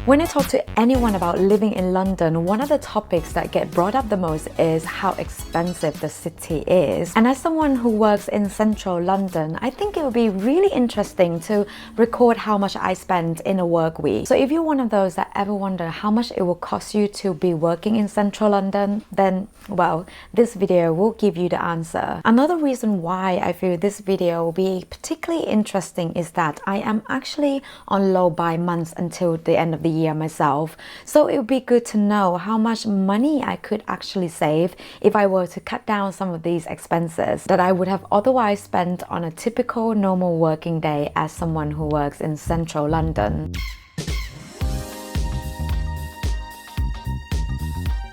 When I talk to anyone about living in London, one of the topics that get brought up the most is how expensive the city is. And as someone who works in central London, I think it would be really interesting to record how much I spend in a work week. So if you're one of those that ever wonder how much it will cost you to be working in central London, then well, this video will give you the answer. Another reason why I feel this video will be particularly interesting is that I am actually on low buy months until the end of the year myself. So it would be good to know how much money I could actually save if I were to cut down some of these expenses that I would have otherwise spent on a typical normal working day as someone who works in central London.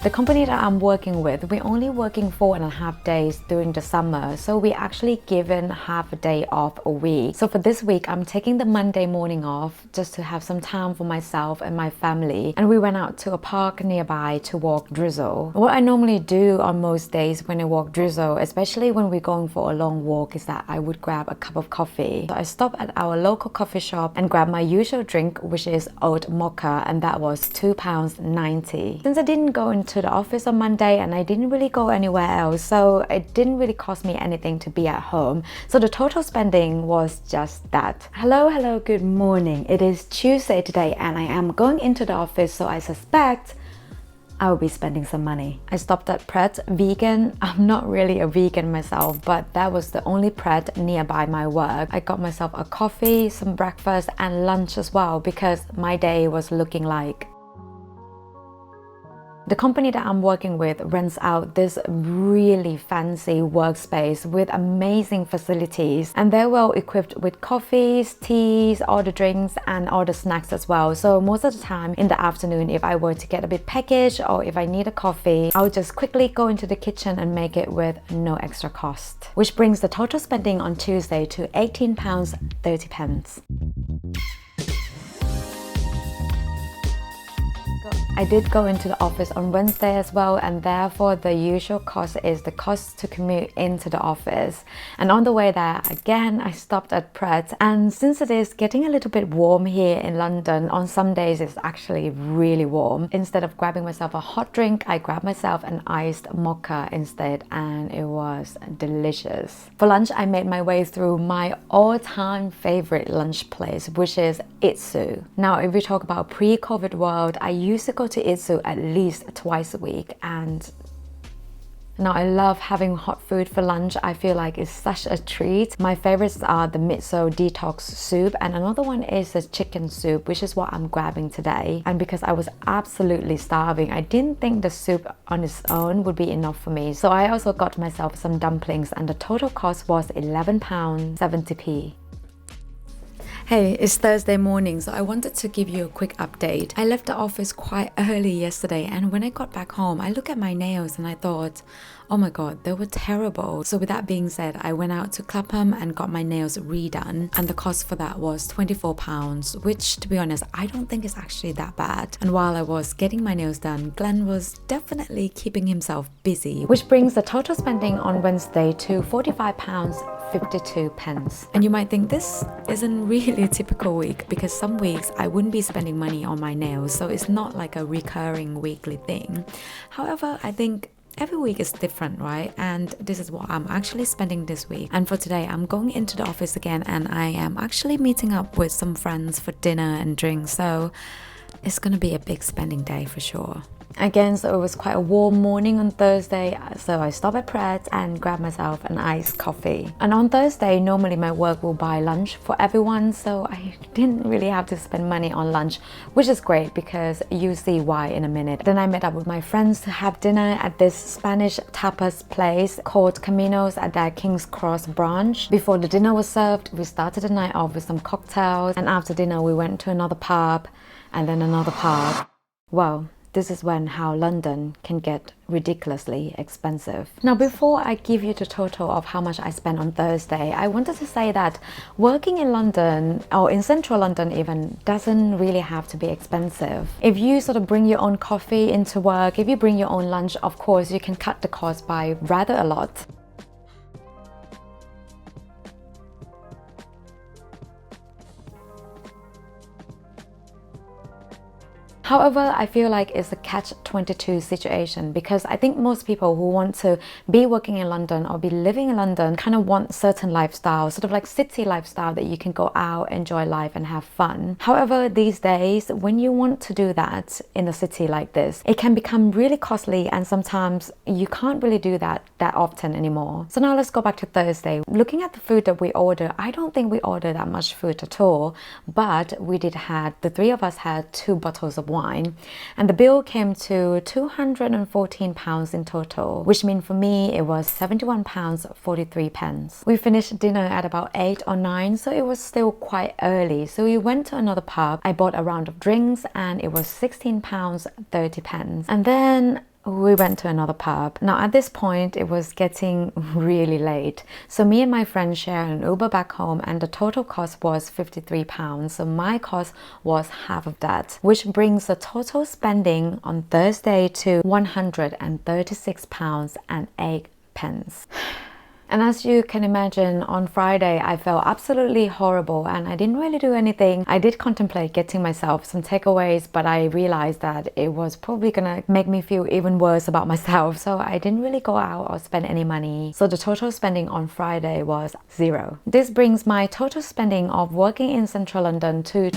The company that I'm working with, we're only working 4.5 days during the summer, so we're actually given half a day off a week. So for this week, I'm taking the Monday morning off just to have some time for myself and my family. And we went out to a park nearby to walk Drizzle. What I normally do on most days when I walk Drizzle, especially when we're going for a long walk, is that I would grab a cup of coffee. So I stopped at our local coffee shop and grabbed my usual drink, which is oat mocha, and that was £2.90. Since I didn't go into the office on Monday and I didn't really go anywhere else, so it didn't really cost me anything to be at home. So the total spending was just that. Hello, good morning. It is Tuesday today and I am going into the office, so I suspect I will be spending some money. I stopped at Pret Vegan. I'm not really a vegan myself, but that was the only Pret nearby my work. I got myself a coffee, some breakfast and lunch as well because my day was looking like. The company that I'm working with rents out this really fancy workspace with amazing facilities, and they're well equipped with coffees, teas, all the drinks and all the snacks as well. So most of the time in the afternoon, if I were to get a bit peckish or if I need a coffee, I'll just quickly go into the kitchen and make it with no extra cost. Which brings the total spending on Tuesday to £18.30. I did go into the office on Wednesday as well, and therefore the usual cost is the cost to commute into the office. And on the way there, again, I stopped at Pret, and since it is getting a little bit warm here in London, on some days it's actually really warm. Instead of grabbing myself a hot drink, I grabbed myself an iced mocha instead, and it was delicious. For lunch, I made my way through my all-time favorite lunch place, which is Itsu. Now, if we talk about pre-COVID world, I used to go to Itsu at least twice a week, and now I love having hot food for lunch. I feel like it's such a treat. My favorites are the miso detox soup, and another one is the chicken soup, which is what I'm grabbing today. And because I was absolutely starving, I didn't think the soup on its own would be enough for me. So I also got myself some dumplings, and the total cost was £11.70. Hey, it's Thursday morning, so I wanted to give you a quick update. I left the office quite early yesterday, and when I got back home, I looked at my nails and I thought, oh my god, they were terrible. So with that being said, I went out to Clapham and got my nails redone, and the cost for that was £24, which to be honest, I don't think is actually that bad. And while I was getting my nails done, Glenn was definitely keeping himself busy, which brings the total spending on Wednesday to £45.52. And you might think this isn't really a typical week, because some weeks I wouldn't be spending money on my nails, so it's not like a recurring weekly thing. However, I think every week is different, right? And this is what I'm actually spending this week. And for today, I'm going into the office again, and I am actually meeting up with some friends for dinner and drinks. So it's gonna be a big spending day for sure. Again, so it was quite a warm morning on Thursday, so I stopped at Pret and grabbed myself an iced coffee. And on Thursday, normally my work will buy lunch for everyone, so I didn't really have to spend money on lunch, which is great because you see why in a minute. Then I met up with my friends to have dinner at this Spanish tapas place called Caminos at their King's Cross branch. Before the dinner was served, we started the night off with some cocktails, and after dinner we went to another pub and then another pub. Well, this is when how London can get ridiculously expensive. Now, before I give you the total of how much I spent on Thursday, I wanted to say that working in London, or in central London even, doesn't really have to be expensive. If you sort of bring your own coffee into work, if you bring your own lunch, of course, you can cut the cost by rather a lot. However, I feel like it's a catch-22 situation because I think most people who want to be working in London or be living in London kind of want certain lifestyle, sort of like city lifestyle that you can go out, enjoy life and have fun. However, these days, when you want to do that in a city like this, it can become really costly and sometimes you can't really do that often anymore. So now let's go back to Thursday. Looking at the food that we ordered, I don't think we ordered that much food at all, but we did have, the three of us had 2 bottles of wine and the bill came to £214 in total, which means for me it was £71.43. We finished dinner at about 8 or 9, so it was still quite early, so we went to another pub. I bought a round of drinks and it was £16.30, and then we went to another pub. Now at this point it was getting really late, so me and my friend shared an Uber back home and the total cost was £53, so my cost was half of that, which brings the total spending on Thursday to £136.08. And as you can imagine, on Friday I felt absolutely horrible and I didn't really do anything. I did contemplate getting myself some takeaways, but I realized that it was probably gonna make me feel even worse about myself, so I didn't really go out or spend any money. So the total spending on Friday was 0. This brings my total spending of working in central London to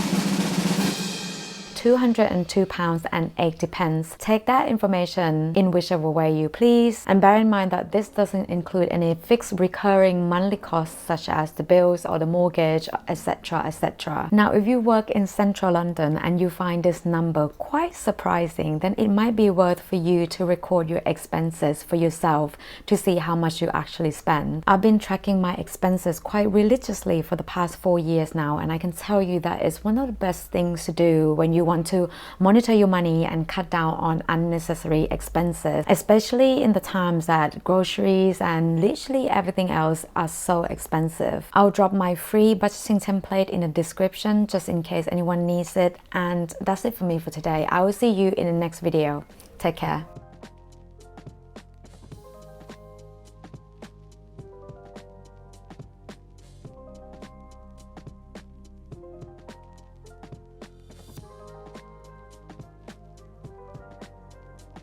£202.80. Take that information in whichever way you please, and bear in mind that this doesn't include any fixed recurring monthly costs such as the bills or the mortgage, etc, etc. Now if you work in central London and you find this number quite surprising, then it might be worth for you to record your expenses for yourself to see how much you actually spend. I've been tracking my expenses quite religiously for the past 4 years now, and I can tell you that it's one of the best things to do when you want to monitor your money and cut down on unnecessary expenses, especially in the times that groceries and literally everything else are so expensive. I'll drop my free budgeting template in the description just in case anyone needs it, and that's it for me for today. I will see you in the next video. Take care.